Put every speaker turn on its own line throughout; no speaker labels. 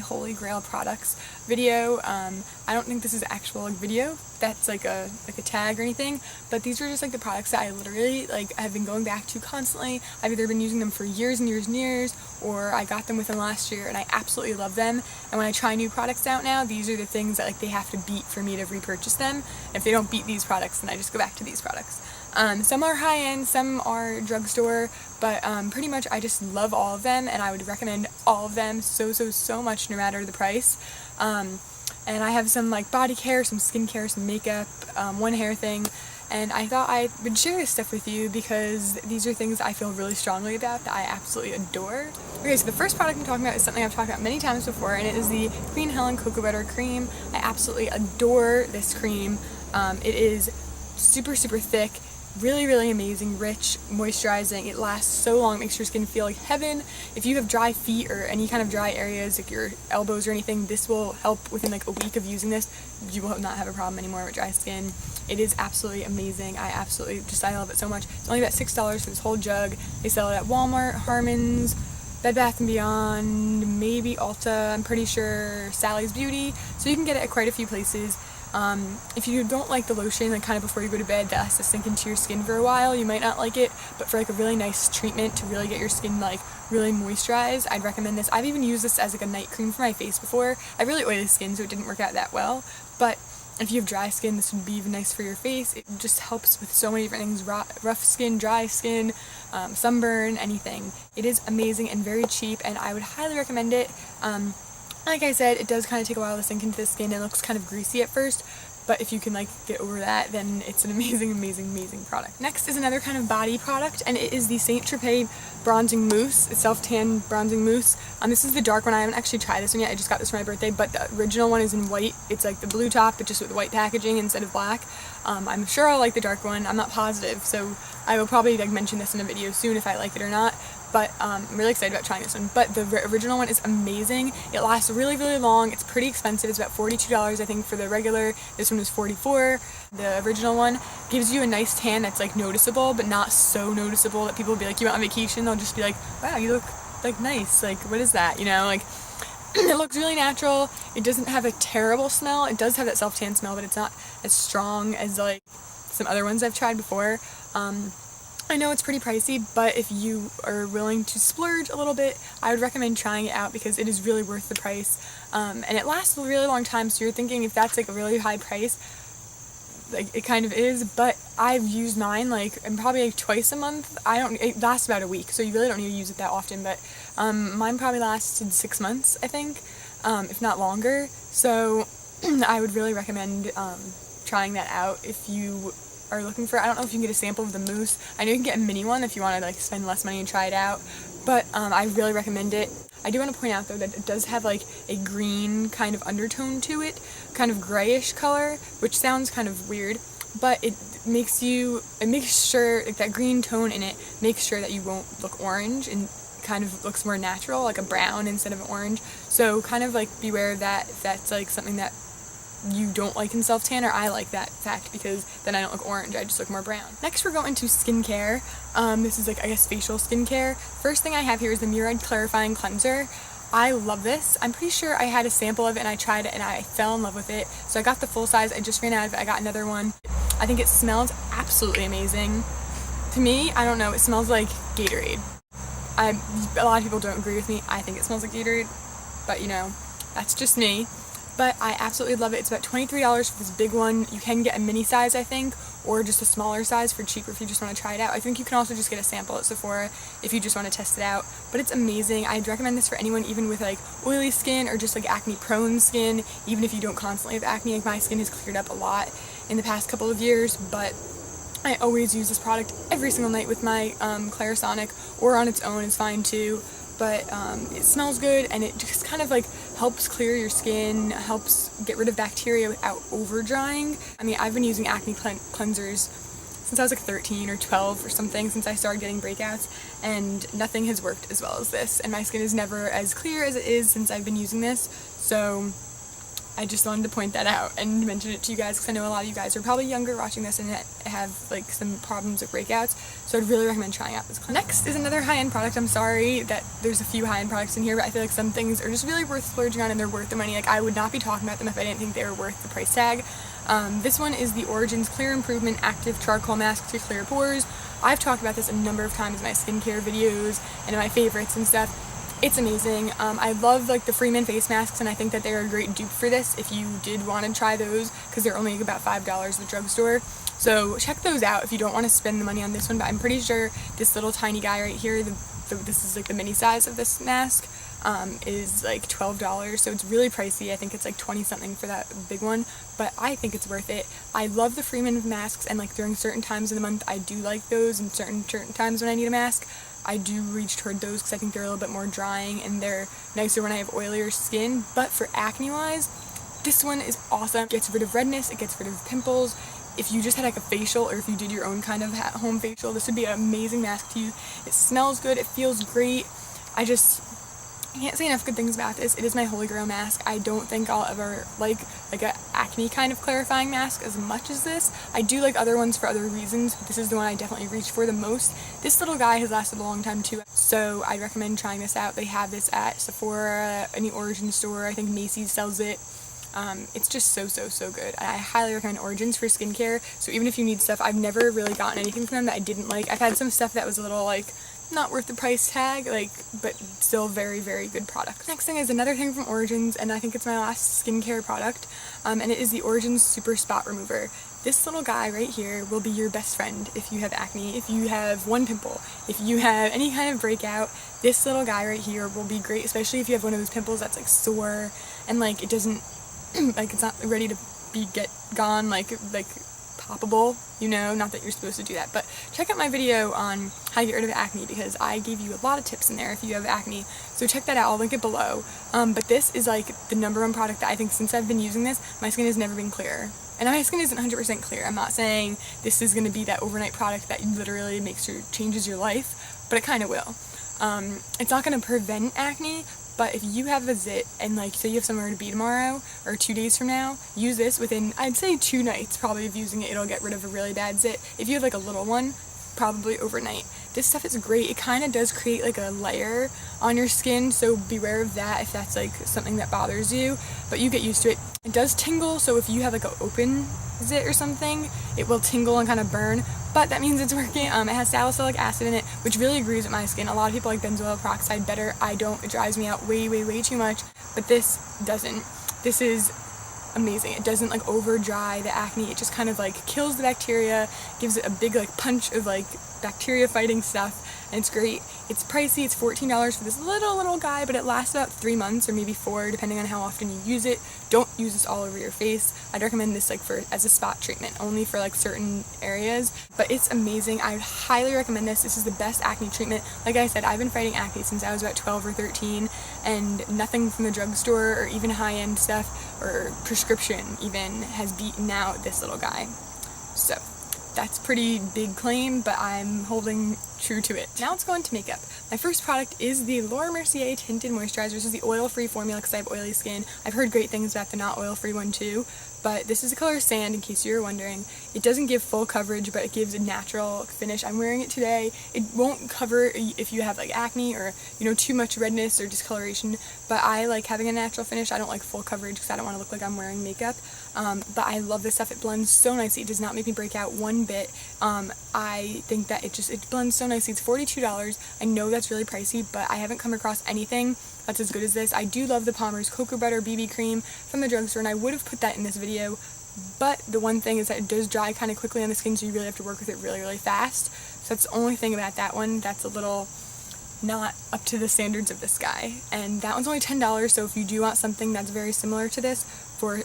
Holy Grail products video. I don't think this is actual like video that's like a tag or anything, but these were just like the products that I literally like have been going back to constantly. I've either been using them for years and years and years, or I got them within last year and I absolutely love them. And when I try new products out now, these are the things that like they have to beat for me to repurchase them. If they don't beat these products, then I just go back to these products. Some are high-end, some are drugstore, but pretty much I just love all of them, and I would recommend all of them so much, no matter the price. And I have some like body care, some skincare, some makeup, one hair thing, and I thought I would share this stuff with you because these are things I feel really strongly about that I absolutely adore. Okay, so the first product I'm talking about is something I've talked about many times before, and it is the Helen Cocoa Butter Cream. I absolutely adore this cream. It is super thick, really amazing, rich, moisturizing. It lasts so long, makes your skin feel like heaven. If you have dry feet or any kind of dry areas, like your elbows or anything, this will help within like a week of using this. You will not have a problem anymore with dry skin. It is absolutely amazing. I love it so much. It's only about $6 for this whole jug. They sell it at Walmart, Harmons, Bed Bath & Beyond, maybe Ulta, I'm pretty sure Sally's Beauty. So you can get it at quite a few places. If you don't like the lotion, like kind of before you go to bed, that has to sink into your skin for a while, you might not like it, but for like a really nice treatment to really get your skin like really moisturized, I'd recommend this. I've even used this as like a night cream for my face before. I have really oily skin, so it didn't work out that well, but if you have dry skin, this would be even nice for your face. It just helps with so many different things, rough skin, dry skin, sunburn, anything. It is amazing and very cheap, and I would highly recommend it. Like I said, it does kind of take a while to sink into the skin. It looks kind of greasy at first, but if you can like get over that, then it's an amazing product. Next is another kind of body product, and it is the St. Tropez Bronzing Mousse. It's self-tan bronzing mousse. This is the dark one. I haven't actually tried this one yet. I just got this for my birthday, but the original one is in white. It's like the blue top, but just with white packaging instead of black. I'm sure I'll like the dark one. I'm not positive, so I will probably like mention this in a video soon if I like it or not. But I'm really excited about trying this one. But the original one is amazing. It lasts really long. It's pretty expensive. It's about $42 I think for the regular. This one was $44. The original one gives you a nice tan that's like noticeable, but not so noticeable that people will be like, you went on vacation, they'll just be like, wow, you look like nice, like what is that, you know, like it looks really natural. It doesn't have a terrible smell. It does have that self-tan smell, but it's not as strong as like some other ones I've tried before. I know it's pretty pricey, but if you are willing to splurge a little bit, I would recommend trying it out because it is really worth the price. And it lasts a really long time, so you're thinking if that's like a really high price, like it kind of is, but I've used mine like probably like twice a month. It lasts about a week, so you really don't need to use it that often, but mine probably lasted 6 months, I think, if not longer. So I would really recommend trying that out if you are looking for, I don't know if you can get a sample of the mousse. I know you can get a mini one if you want to like spend less money and try it out, but I really recommend it. I do want to point out though that it does have like a green kind of undertone to it, kind of grayish color, which sounds kind of weird, but it makes sure like that green tone in it makes sure that you won't look orange and kind of looks more natural, like a brown instead of an orange. So kind of like beware of that if that's like something that you don't like in self-tan, or I like that fact because then I don't look orange, I just look more brown. Next we're going to skincare. This is like, I guess, facial skincare. First thing I have here is the Murad Clarifying Cleanser. I love this. I'm pretty sure I had a sample of it and I tried it and I fell in love with it. So I got the full size, I just ran out of it, I got another one. I think it smells absolutely amazing. To me, I don't know, it smells like Gatorade. A lot of people don't agree with me. I think it smells like Gatorade, but you know, that's just me. But I absolutely love it. It's about $23 for this big one. You can get a mini size, I think, or just a smaller size for cheaper if you just want to try it out. I think you can also just get a sample at Sephora if you just want to test it out. But it's amazing. I'd recommend this for anyone even with like oily skin or just like acne prone skin, even if you don't constantly have acne. Like my skin has cleared up a lot in the past couple of years, but I always use this product every single night with my Clarisonic, or on its own is fine too. But it smells good and it just kind of like helps clear your skin, helps get rid of bacteria without over drying. I mean, I've been using acne cleansers since I was like 13 or 12 or something, since I started getting breakouts, and nothing has worked as well as this, and my skin is never as clear as it is since I've been using this. So I just wanted to point that out and mention it to you guys because I know a lot of you guys are probably younger watching this and have like some problems with breakouts. So I'd really recommend trying out this cleanser. Next is another high-end product. I'm sorry that there's a few high-end products in here, but I feel like some things are just really worth splurging on and they're worth the money. Like, I would not be talking about them if I didn't think they were worth the price tag. This one is the Origins Clear Improvement Active Charcoal Mask to Clear Pores. I've talked about this a number of times in my skincare videos and in my favorites and stuff. It's amazing. I love like the Freeman face masks, and I think that they're a great dupe for this if you did want to try those, because they're only about $5 at the drugstore. So check those out if you don't want to spend the money on this one, but I'm pretty sure this little tiny guy right here, this is like the mini size of this mask, is like $12, so it's really pricey. I think it's like 20 something for that big one, but I think it's worth it. I love the Freeman masks, and like during certain times of the month I do like those, and certain times when I need a mask I do reach toward those because I think they're a little bit more drying and they're nicer when I have oilier skin. But for acne wise, this one is awesome. It gets rid of redness, it gets rid of pimples. If you just had like a facial, or if you did your own kind of home facial, this would be an amazing mask to use. It smells good, it feels great. I can't say enough good things about this. It is my holy grail mask. I don't think I'll ever like a acne kind of clarifying mask as much as this. I do like other ones for other reasons, but this is the one I definitely reach for the most. This little guy has lasted a long time too, so I recommend trying this out. They have this at Sephora, any Origins store. I think Macy's sells it. It's just so good. I highly recommend Origins for skincare. So even if you need stuff, I've never really gotten anything from them that I didn't like. I've had some stuff that was a little like not worth the price tag, like, but still very good product. Next thing is another thing from Origins, and I think it's my last skincare product, and it is the Origins Super Spot Remover. This little guy right here will be your best friend if you have acne, if you have one pimple, if you have any kind of breakout. This little guy right here will be great, especially if you have one of those pimples that's like sore and like it doesn't like it's not ready to get gone, like poppable, you know, not that you're supposed to do that, but check out my video on how to get rid of acne, because I gave you a lot of tips in there if you have acne, so check that out. I'll link it below. But this is like the #1 product that I think, since I've been using this, my skin has never been clearer. And my skin isn't 100% clear. I'm not saying this is going to be that overnight product that literally changes your life, but it kind of will. It's not going to prevent acne, but if you have a zit and like say you have somewhere to be tomorrow or 2 days from now, use this within, I'd say 2 nights probably of using it. It'll get rid of a really bad zit. If you have like a little one, probably overnight. This stuff is great. It kind of does create like a layer on your skin, so beware of that if that's like something that bothers you, but you get used to it. It does tingle, so if you have like an open zit or something, it will tingle and kind of burn, but that means it's working. It has salicylic acid in it, which really agrees with my skin. A lot of people like benzoyl peroxide better. I don't. It drives me out way too much, but this doesn't. This is amazing. It doesn't like over dry the acne. It just kind of like kills the bacteria, gives it a big like punch of like bacteria fighting stuff, and it's great. It's pricey. It's $14 for this little guy, but it lasts about 3 months or maybe 4 depending on how often you use it. Don't use this all over your face. I'd recommend this like as a spot treatment, only for like certain areas, but it's amazing. I would highly recommend this. This is the best acne treatment. Like I said, I've been fighting acne since I was about 12 or 13, and nothing from the drugstore or even high-end stuff or prescription even has beaten out this little guy. So that's pretty big claim, but I'm holding true to it. Now let's go into makeup. My first product is the Mercier Tinted Moisturizer. This is the oil-free formula because I have oily skin. I've heard great things about the not oil-free one too, but this is the color Sand, in case you're wondering. It doesn't give full coverage, but it gives a natural finish. I'm wearing it today. It won't cover if you have like acne or, you know, too much redness or discoloration, but I like having a natural finish. I don't like full coverage because I don't want to look like I'm wearing makeup. But I love this stuff. It blends so nicely. It does not make me break out one bit. I think that it blends so nicely. It's $42. I know that's really pricey, but I haven't come across anything that's as good as this. I do love the Palmer's Cocoa Butter BB Cream from the drugstore, and I would have put that in this video, but the one thing is that it does dry kind of quickly on the skin, so you really have to work with it really fast. So that's the only thing about that one that's a little not up to the standards of this guy. And that one's only $10, so if you do want something that's very similar to this for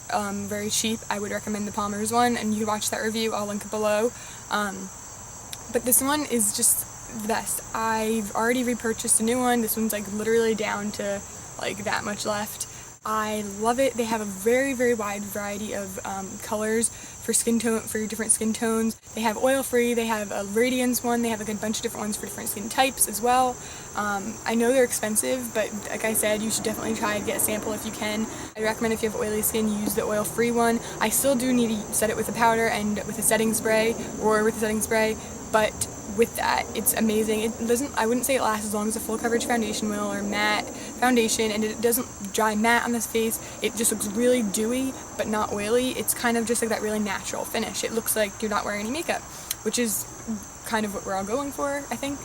very cheap, I would recommend the Palmer's one, and you can watch that review. I'll link it below. But this one is just the best. I've already repurchased a new one. This one's like literally down to like that much left. I love it. They have a very wide variety of colors for different skin tones. They have oil-free, they have a radiance one, they have like a bunch of different ones for different skin types as well. I know they're expensive, but like I said, you should definitely try and get a sample if you can. I recommend if you have oily skin, use the oil-free one. I still do need to set it with a powder and with a setting spray, or with a setting spray, but with that, it's amazing. It doesn't, I wouldn't say it lasts as long as a full coverage foundation will or matte foundation, and it doesn't dry matte on this face. It just looks really dewy but not oily. It's kind of just like that really natural finish. It looks like you're not wearing any makeup, which is kind of what we're all going for, I think.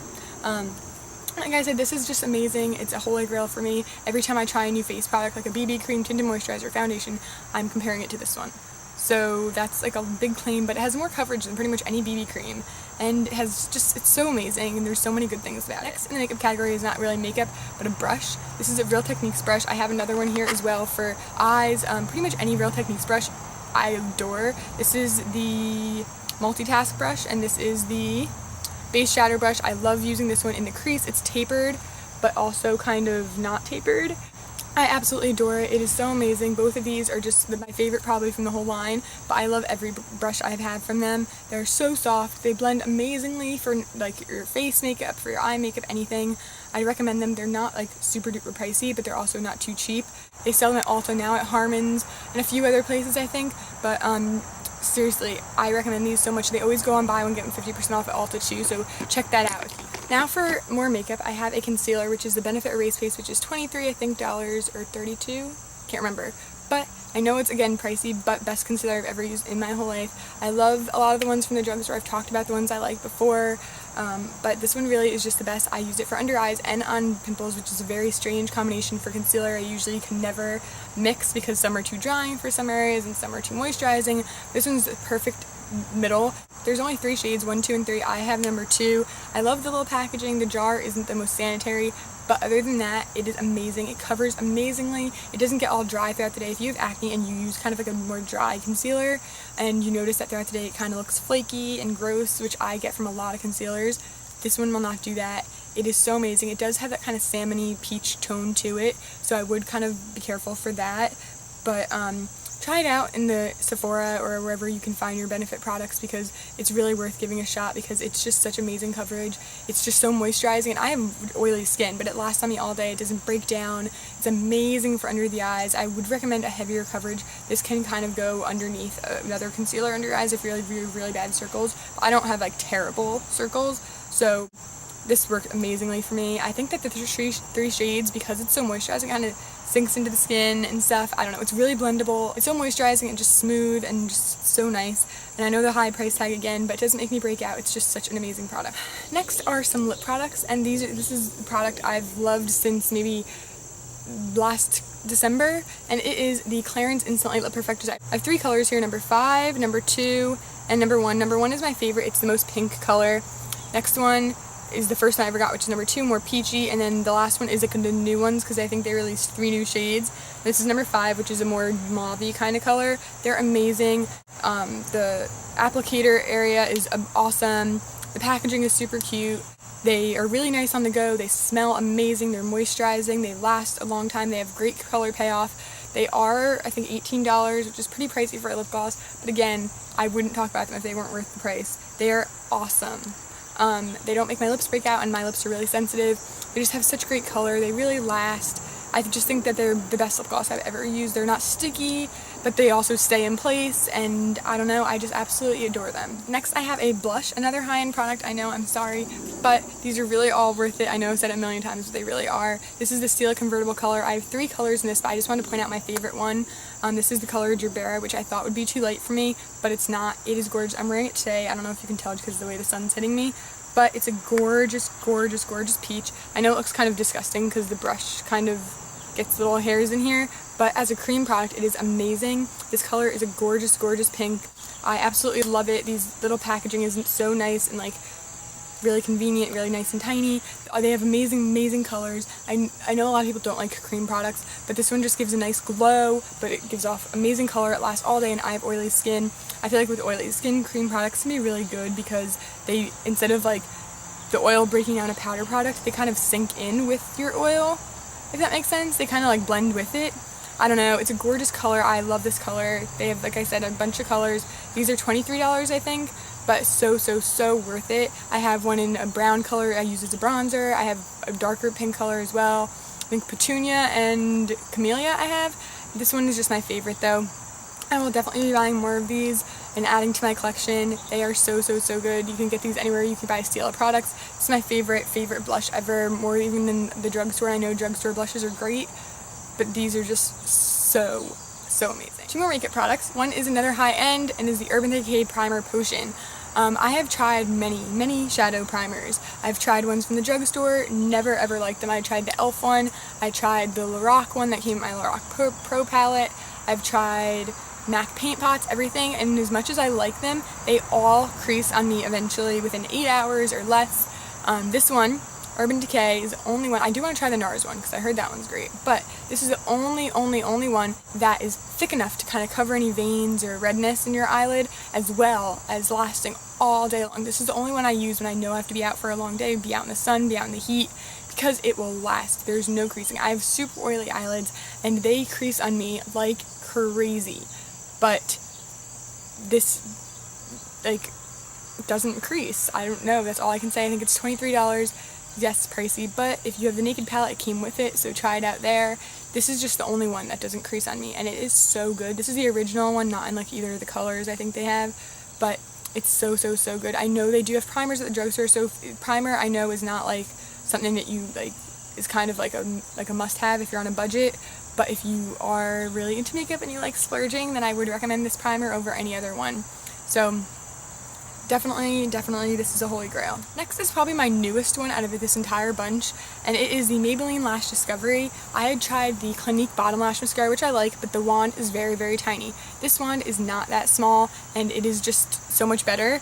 Like I said, this is just amazing. It's a holy grail for me. Every time I try a new face product, like a BB cream, tinted moisturizer, foundation, I'm comparing it to this one. So that's like a big claim, but it has more coverage than pretty much any BB cream, and it has just, it's so amazing, and there's so many good things about it. Next in the makeup category is not really makeup, but a brush. This is a Real Techniques brush. I have another one here as well for eyes. Pretty much any Real Techniques brush I adore. This is the multitask brush, and this is the base shadow brush. I love using this one in the crease. It's tapered, but also kind of not tapered. I absolutely adore it. It is so amazing. Both of these are just my favorite probably from the whole line, but I love every brush I've had from them. They're so soft. They blend amazingly for like your face makeup, for your eye makeup, anything. I recommend them. They're not like super duper pricey, but they're also not too cheap. They sell them at Ulta now, at Harmons, and a few other places I think, but seriously, I recommend these so much. They always go on buy one get them 50% off at Ulta too, so check that out. Now for more makeup, I have a concealer, which is the Benefit Erase Base, which is $23, I think, dollars or $32, can't remember. But I know it's, again, pricey, but best concealer I've ever used in my whole life. I love a lot of the ones from the drugstore. I've talked about the ones I like before, but this one really is just the best. I used it for under eyes and on pimples, which is a very strange combination for concealer. I usually can never mix because some are too drying for some areas and some are too moisturizing. This one's the perfect middle. There's only 3 shades, 1, 2, and 3. I have number 2. I love the little packaging. The jar isn't the most sanitary, but other than that, it is amazing. It covers amazingly. It doesn't get all dry throughout the day. If you have acne and you use kind of like a more dry concealer and you notice that throughout the day it kind of looks flaky and gross, which I get from a lot of concealers, this one will not do that. It is so amazing. It does have that kind of salmon-y peach tone to it, so I would kind of be careful for that. But try it out in the Sephora or wherever you can find your Benefit products, because it's really worth giving a shot because it's just such amazing coverage. It's just so moisturizing, and I have oily skin, but it lasts on me all day. It doesn't break down. It's amazing for under the eyes. I would recommend a heavier coverage. This can kind of go underneath another concealer under your eyes if you really have really bad circles. But I don't have like terrible circles, so this worked amazingly for me. I think that the 3 shades, because it's so moisturizing, kind of sinks into the skin and stuff. I don't know, it's really blendable. It's so moisturizing and just smooth and just so nice. And I know the high price tag again, but it doesn't make me break out. It's just such an amazing product. Next are some lip products, and this is a product I've loved since maybe last December, and it is the Clarins Instant Light Lip Perfector. I have 3 colors here, number 5, number 2, and number 1. Number 1 is my favorite. It's the most pink color. Next one is the first one I ever got, which is number 2, more peachy, and then the last one is the new ones because I think they released 3 new shades. This is number 5, which is a more mauve-y kind of color. They're amazing. The applicator area is awesome. The packaging is super cute. They are really nice on the go. They smell amazing. They're moisturizing. They last a long time. They have great color payoff. They are, I think, $18, which is pretty pricey for a lip gloss, but again, I wouldn't talk about them if they weren't worth the price. They are awesome. They don't make my lips break out, and my lips are really sensitive. They just have such great color. They really last. I just think that they're the best lip gloss I've ever used. They're not sticky, but they also stay in place, and I don't know, I just absolutely adore them. Next, I have a blush, another high-end product. I know, I'm sorry, but these are really all worth it. I know I've said it a million times, but they really are. This is the Stila Convertible color. I have 3 colors in this, but I just wanted to point out my favorite one. This is the color Gerbera, which I thought would be too light for me, but it's not. It is gorgeous. I'm wearing it today. I don't know if you can tell because of the way the sun's hitting me, but it's a gorgeous, gorgeous, gorgeous peach. I know it looks kind of disgusting because the brush kind of gets little hairs in here, but as a cream product, it is amazing. This color is a gorgeous, gorgeous pink. I absolutely love it. These little packaging is so nice and like really convenient, really nice and tiny. They have amazing, amazing colors. I know a lot of people don't like cream products, but this one just gives a nice glow, but it gives off amazing color. It lasts all day, and I have oily skin. I feel like with oily skin, cream products can be really good because they, instead of like the oil breaking down a powder product, they kind of sink in with your oil, if that makes sense. They kind of like blend with it. I don't know, it's a gorgeous color. I love this color. They have, like I said, a bunch of colors. These are $23, I think, but so, so, so worth it. I have one in a brown color I use as a bronzer. I have a darker pink color as well. I think Petunia and Camellia I have. This one is just my favorite though. I will definitely be buying more of these. and adding to my collection. They are so good. You can get these anywhere you can buy Stila products. This is my favorite blush ever, more even than the drugstore. I know drugstore blushes are great, but these are just so amazing. 2 more makeup products. One is another high-end and is the Urban Decay Primer Potion. I have tried many shadow primers. I've tried ones from the drugstore, never ever liked them. I tried the e.l.f. one, I tried the Lorac one that came in my Lorac Pro palette, I've tried MAC paint pots, everything, and as much as I like them, they all crease on me eventually within 8 hours or less. This one, Urban Decay, is the only one. I do want to try the NARS one because I heard that one's great, but this is the only one that is thick enough to kind of cover any veins or redness in your eyelid, as well as lasting all day long. This is the only one I use when I know I have to be out for a long day, be out in the sun, be out in the heat, because it will last. There's no creasing. I have super oily eyelids and they crease on me like crazy, but this like doesn't crease. I don't know, that's all I can say. I think it's $23. Yes, pricey, but if you have the Naked palette, it came with it, so try it out there. This is just the only one that doesn't crease on me, and it is so good. This is the original one, not in like either of the colors I think they have, but it's so good. I know they do have primers at the drugstore, so primer I know is not like something that you like, is kind of like a must-have if you're on a budget, but if you are really into makeup and you like splurging, then I would recommend this primer over any other one. So definitely this is a holy grail. Next is probably my newest one out of this entire bunch, and it is the Maybelline Lash Discovery. I had tried the Clinique Bottom Lash Mascara, which I like, but the wand is very tiny. This wand is not that small, and it is just so much better.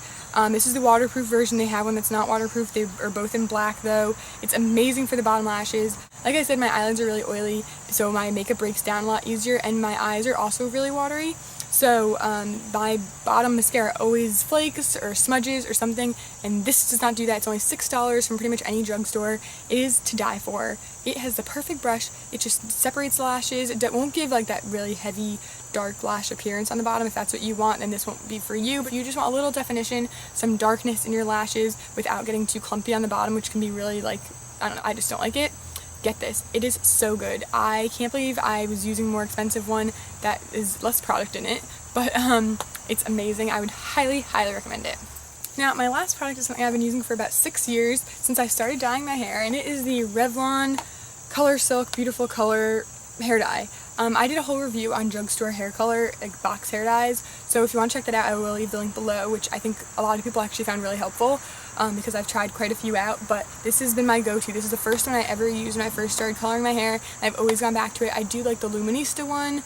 This is the waterproof version. They have one that's not waterproof. They are both in black though. It's amazing for the bottom lashes. Like I said, my eyelids are really oily, so my makeup breaks down a lot easier, and my eyes are also really watery. So my bottom mascara always flakes or smudges or something, and this does not do that. It's only $6 from pretty much any drugstore. It is to die for. It has the perfect brush. It just separates the lashes. It won't give like that really heavy dark lash appearance on the bottom. If that's what you want, then this won't be for you, but you just want a little definition, some darkness in your lashes without getting too clumpy on the bottom, which can be really like, I don't know, I just don't like it. Get this, it is so good. I can't believe I was using a more expensive one that is less product in it, but it's amazing. I would highly recommend it. Now, my last product is something I've been using for about 6 years since I started dyeing my hair, and it is the Revlon Color Silk Beautiful Color hair dye. I did a whole review on drugstore hair color, like box hair dyes, so if you want to check that out, I will leave the link below, which I think a lot of people actually found really helpful, because I've tried quite a few out, but this has been my go-to. This is the first one I ever used when I first started coloring my hair, and I've always gone back to it. I do like the Luminista one,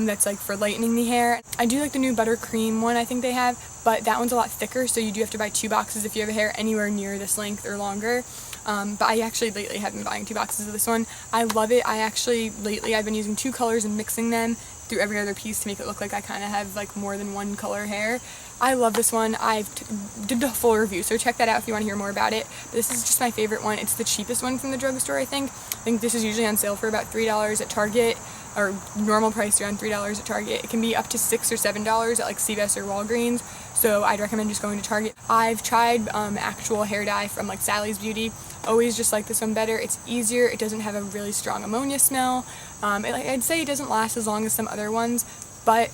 that's like for lightening the hair. I do like the new Buttercream one I think they have, but that one's a lot thicker, so you do have to buy 2 boxes if you have hair anywhere near this length or longer. But I actually lately have been buying 2 boxes of this one. I love it. Lately I've been using 2 colors and mixing them through every other piece to make it look like I kind of have like more than one color hair. I love this one. I did a full review, so check that out if you want to hear more about it. But this is just my favorite one. It's the cheapest one from the drugstore, I think. I think this is usually on sale for about $3 at Target, or normal price around $3 at Target. It can be up to $6 or $7 at like CVS or Walgreens, so I'd recommend just going to Target. I've tried actual hair dye from like Sally's Beauty. Always just like this one better. It's easier. It doesn't have a really strong ammonia smell. I'd say it doesn't last as long as some other ones, but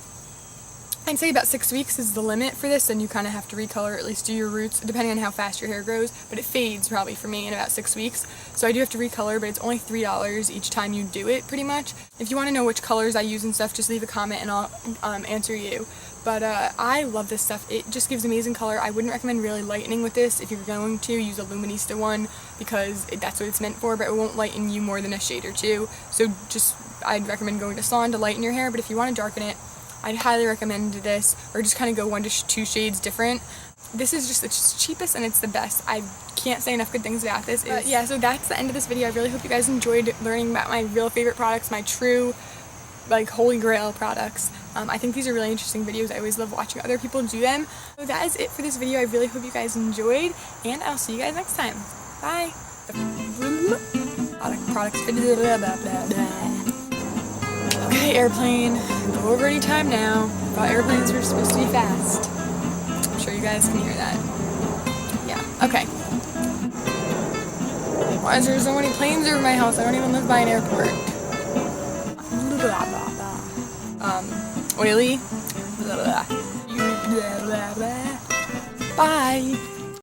I'd say about 6 weeks is the limit for this, and you kind of have to recolor, at least do your roots, depending on how fast your hair grows, but it fades probably for me in about 6 weeks, so I do have to recolor, but it's only $3 each time you do it, pretty much. If you want to know which colors I use and stuff, just leave a comment and I'll answer you. But I love this stuff. It just gives amazing color. I wouldn't recommend really lightening with this. If you're going to, use a Luminista one, because that's what it's meant for, but it won't lighten you more than a shade or two, so I'd recommend going to salon to lighten your hair, but if you want to darken it, I'd highly recommend this, or just kind of go 1 to 2 shades different. This is just the cheapest and it's the best. I can't say enough good things about this. Yeah, so that's the end of this video. I really hope you guys enjoyed learning about my real favorite products, my true, like, holy grail products. I think these are really interesting videos. I always love watching other people do them. So that is it for this video. I really hope you guys enjoyed, and I'll see you guys next time. Bye! Products. Okay, airplane. Go over any time now. Thought airplanes were supposed to be fast. I'm sure you guys can hear that. Yeah, okay. Why is there so many planes over my house? I don't even live by an airport. Oily. Bye.